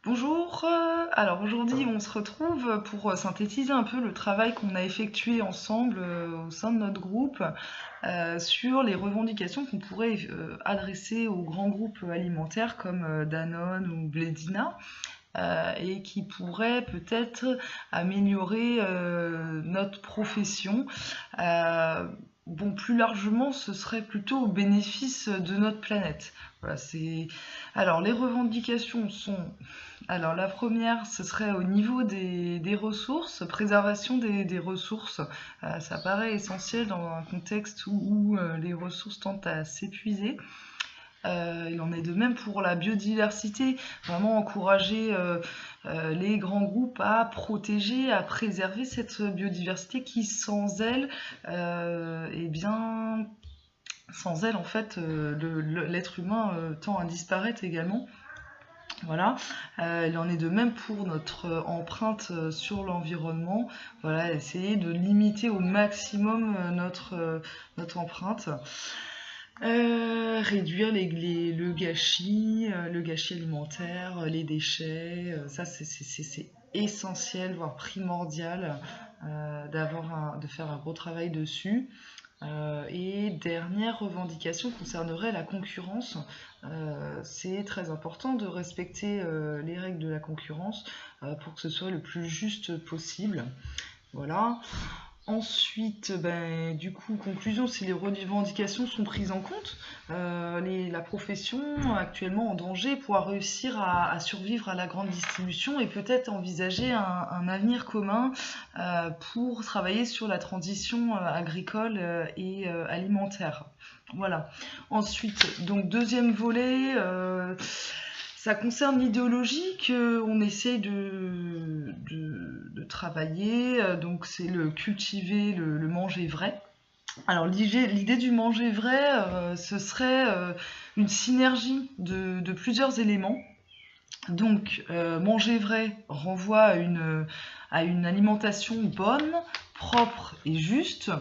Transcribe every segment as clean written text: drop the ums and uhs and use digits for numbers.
Bonjour, alors aujourd'hui on se retrouve pour synthétiser un peu le travail qu'on a effectué ensemble au sein de notre groupe sur les revendications qu'on pourrait adresser aux grands groupes alimentaires comme Danone ou Blédina et qui pourraient peut-être améliorer notre profession. Euh, Bon, plus largement, ce serait plutôt au bénéfice de notre planète. Voilà, c'est... Alors, les revendications sont alors la première, ce serait au niveau des ressources, préservation des ressources. Ça paraît essentiel dans un contexte où les ressources tendent à s'épuiser. Il en est de même pour la biodiversité, vraiment encourager les grands groupes à protéger, à préserver cette biodiversité qui sans elle, eh bien, sans elle en fait, l'être humain tend à disparaître également. Voilà, il en est de même pour notre empreinte sur l'environnement. Voilà, essayer de limiter au maximum notre empreinte. Réduire le gâchis alimentaire, les déchets, ça c'est essentiel, voire primordial de faire un gros travail dessus. Et dernière revendication concernerait la concurrence. C'est très important de respecter les règles de la concurrence pour que ce soit le plus juste possible. Voilà. Ensuite, ben, du coup, conclusion, si les revendications sont prises en compte, la profession actuellement en danger pourra réussir à survivre à la grande distribution et peut-être envisager un avenir commun pour travailler sur la transition agricole et alimentaire. Voilà. Ensuite, donc deuxième volet, ça concerne l'idéologie qu'on essaye de travailler, donc c'est le cultiver, le manger vrai. Alors l'idée du manger vrai, ce serait une synergie de plusieurs éléments. Donc manger vrai renvoie à une alimentation bonne, propre et juste.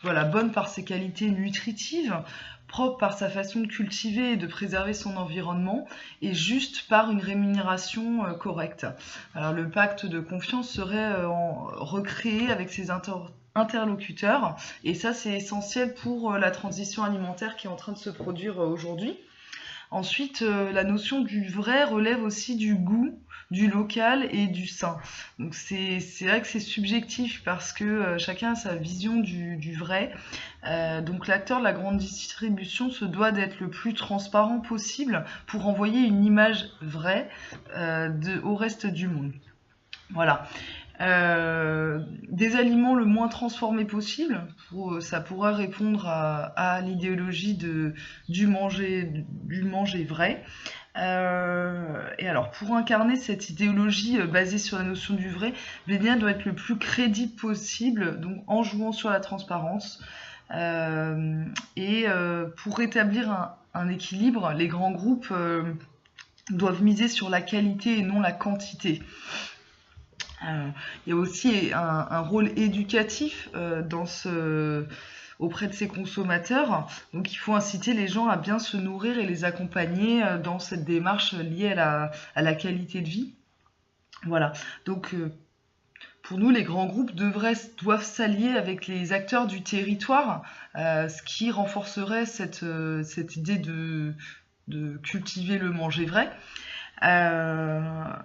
Voilà, bonne par ses qualités nutritives, propre par sa façon de cultiver et de préserver son environnement, et juste par une rémunération correcte. Alors le pacte de confiance serait recréé avec ses interlocuteurs, et ça c'est essentiel pour la transition alimentaire qui est en train de se produire aujourd'hui. Ensuite, la notion du vrai relève aussi du goût, du local et du sain. Donc c'est vrai que c'est subjectif parce que chacun a sa vision du vrai. Donc l'acteur de la grande distribution se doit d'être le plus transparent possible pour envoyer une image vraie au reste du monde. Voilà. Des aliments le moins transformés possible, ça pourrait répondre à l'idéologie du manger vrai. Et alors, pour incarner cette idéologie basée sur la notion du vrai, Bénia doit être le plus crédible possible, donc en jouant sur la transparence. Pour rétablir un équilibre, les grands groupes doivent miser sur la qualité et non la quantité. Il y a aussi un rôle éducatif auprès de ces consommateurs. Donc il faut inciter les gens à bien se nourrir et les accompagner dans cette démarche liée à la qualité de vie. Voilà. Donc pour nous, les grands groupes doivent s'allier avec les acteurs du territoire, ce qui renforcerait cette idée de cultiver le manger vrai. Voilà.